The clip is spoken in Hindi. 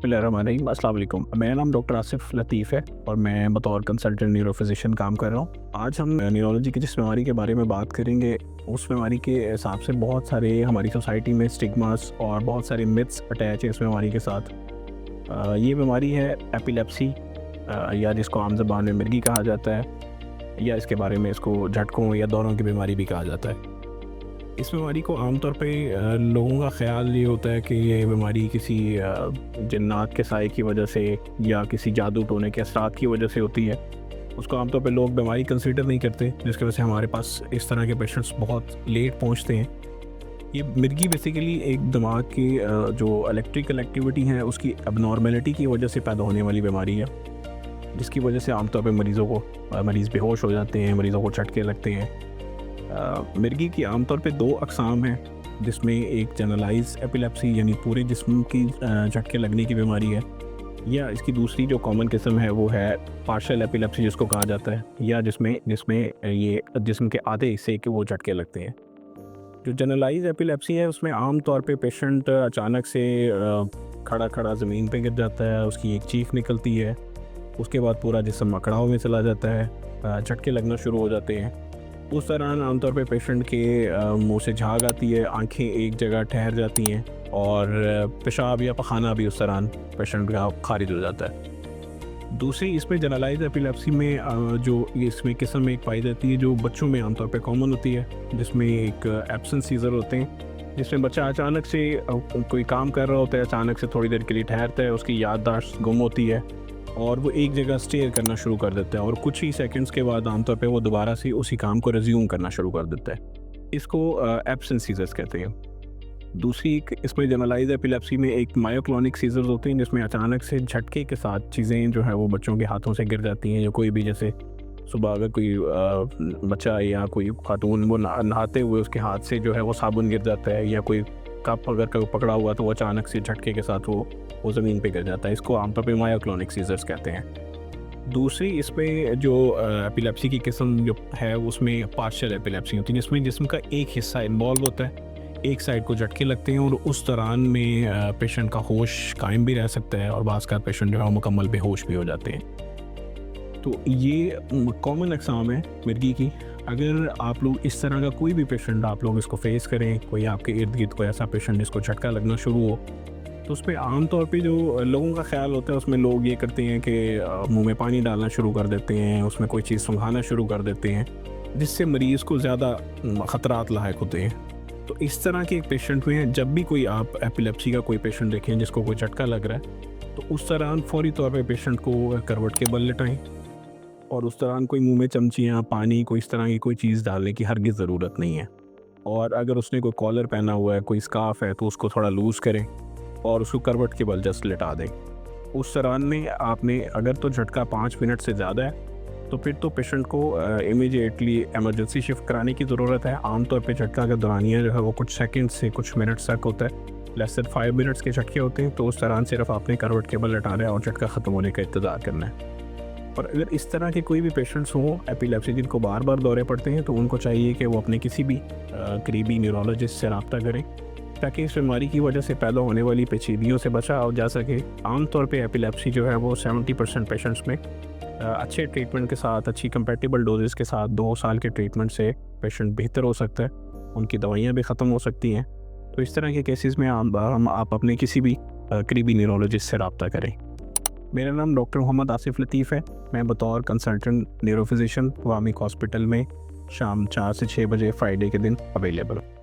बिस्मिल्लाहिर्रहमानिर्रहीम, अस्सलाम वालेकुम। मेरा नाम डॉक्टर आसिफ लतीफ़ है और मैं बतौर कंसल्टेंट न्यूरो फिजिशियन काम कर रहा हूँ। आज हम न्यूरोलॉजी की जिस बीमारी के बारे में बात करेंगे, उस बीमारी के हिसाब से बहुत सारे हमारी सोसाइटी में स्टिग्मास और बहुत सारे मिथ्स अटैच हैं इस बीमारी के साथ। ये बीमारी है एपिलेप्सी, या जिसको आम ज़बान में मिर्गी कहा जाता है, या इसके बारे में इसको झटकों या दौरों की बीमारी भी कहा जाता है। इस बीमारी को आमतौर पे लोगों का ख़्याल ये होता है कि ये बीमारी किसी जिन्नात के साए की वजह से या किसी जादू टोने के असरात की वजह से होती है। उसको आमतौर पे लोग बीमारी कंसीडर नहीं करते, जिसकी वजह से हमारे पास इस तरह के पेशेंट्स बहुत लेट पहुंचते हैं। ये मिर्गी बेसिकली एक दिमाग की जो इलेक्ट्रिकल एक्टिविटी है उसकी अबनॉर्मेलिटी की वजह से पैदा होने वाली बीमारी है, जिसकी वजह से आमतौर पर मरीज़ बेहोश हो जाते हैं, मरीज़ों को झटके लगते हैं। मिर्गी की आमतौर पे दो अक़साम हैं, जिसमें एक जनरलाइज एपिलेप्सी यानी पूरे जिस्म की झटके लगने की बीमारी है, या इसकी दूसरी जो कॉमन किस्म है वो है पार्शियल एपिलेप्सी जिसको कहा जाता है, या जिसमें जिसमें ये जिस्म के आधे हिस्से के वो झटके लगते हैं। जो जनरलाइज एपिलेप्सी है उसमें आम तौर पे पेशेंट अचानक से खड़ा खड़ा ज़मीन पे गिर जाता है, उसकी एक चीख निकलती है, उसके बाद पूरा जिस्म अकड़ाव में चला जाता है, झटके लगना शुरू हो जाते हैं। उस दौरान आमतौर पे पेशेंट के मुंह से झाग आती है, आंखें एक जगह ठहर जाती हैं और पेशाब या पखाना भी उस दौरान पेशेंट का खारिज हो जाता है। दूसरी इसमें जनरलाइज एपिलेप्सी में जो इसमें किस्म एक पाई जाती है जो बच्चों में आमतौर पे कॉमन होती है, जिसमें एक एब्सेंट सीजर होते हैं, जिसमें बच्चा अचानक से कोई काम कर रहा होता है, अचानक से थोड़ी देर के लिए ठहरता है, उसकी याददाश्त गुम होती है और वो एक जगह स्टेयर करना शुरू कर देता है और कुछ ही सेकंड्स के बाद आमतौर पे वो दोबारा से उसी काम को रिज्यूम करना शुरू कर देता है। इसको एब्सेंट सीजर्स कहते हैं। दूसरी इसमें जनरलाइज एपिलेप्सी में एक मायोक्लोनिक सीजर्स होते हैं, जिसमें अचानक से झटके के साथ चीज़ें जो है वो बच्चों के हाथों से गिर जाती हैं, या कोई भी जैसे सुबह अगर कोई बच्चा या कोई खातून वो नहाते हुए उसके हाथ से जो है वो साबुन गिर जाता है, या कोई कप अगर पकड़ा हुआ तो वो अचानक से झटके के साथ वो ज़मीन पे गिर जाता है। इसको आमतौर पे मायोक्लोनिक सीजर्स कहते हैं। दूसरी इसमें जो एपिलेप्सी की किस्म जो है उसमें पार्शियल एपिलेप्सी होती है, जिसमें जिस्म का एक हिस्सा इन्वॉल्व होता है, एक साइड को झटके लगते हैं और उस दौरान में पेशेंट का होश कायम भी रह सकता है और बाज़ का पेशेंट जो है मुकम्मल बेहोश भी हो जाते हैं। तो ये कॉमन अक़साम है मिर्गी की। अगर आप लोग इस तरह का कोई भी पेशेंट आप लोग इसको फेस करें, कोई आपके इर्द गिर्द कोई ऐसा पेशेंट जिसको झटका लगना शुरू हो, तो उस पर आम तौर पे जो लोगों का ख्याल होता है उसमें लोग ये करते हैं कि मुंह में पानी डालना शुरू कर देते हैं, उसमें कोई चीज़ सुंघाना शुरू कर देते हैं, जिससे मरीज़ को ज़्यादा ख़तरात लायक होते हैं। तो इस तरह के एक पेशेंट में जब भी कोई आप एपिलेप्सी का कोई पेशेंट देखें जिसको कोई झटका लग रहा है, तो उस दौरान फ़ौरी तौर पर पेशेंट को करवट के बल लिटाएँ और उस दौरान कोई मुंह में चमचियाँ, पानी, कोई इस तरह की कोई चीज़ डालने की हरगिज़ ज़रूरत नहीं है। और अगर उसने कोई कॉलर पहना हुआ है, कोई स्कार्फ़ है, तो उसको थोड़ा लूज़ करें और उसको करवट के बल जस्ट लिटा दें। उस दौरान में आपने अगर तो झटका 5 मिनट से ज़्यादा है तो फिर तो पेशेंट को इमीडिएटली इमरजेंसी शिफ्ट कराने की ज़रूरत है। आमतौर पे झटका का दौरानिया जो है वो कुछ सेकंड से कुछ मिनट्स तक होता है, लेस देन 5 मिनट्स के झटके होते हैं। तो उस दौरान सिर्फ आपने करवट के बल लिटाना है और झटका ख़त्म होने का इंतज़ार करना है। और अगर इस तरह के कोई भी पेशेंट्स हों एपिलेप्सी जिनको बार बार दौरे पड़ते हैं, तो उनको चाहिए कि वो अपने किसी भी करीबी न्यूरोलॉजिस्ट से रब्ता करें, ताकि इस बीमारी की वजह से पैदा होने वाली पेचीदगियों से बचा जा सके। आमतौर पे एपिलेप्सी जो है वो 70% पेशेंट्स में अच्छे ट्रीटमेंट के साथ, अच्छी कंपैटिबल डोजेस के साथ 2 साल के ट्रीटमेंट से पेशेंट बेहतर हो सकता है, उनकी दवाइयाँ भी ख़त्म हो सकती हैं। तो इस तरह के केसेस में आप अपने किसी भी करीबी न्यूरोलॉजिस्ट से रब्ता करें। मेरा नाम डॉक्टर मोहम्मद आसिफ लतीफ़ है। मैं बतौर consultant neuro physician Wamiq hospital में शाम 4 से 6 बजे फ्राइडे के दिन अवेलेबल हूँ।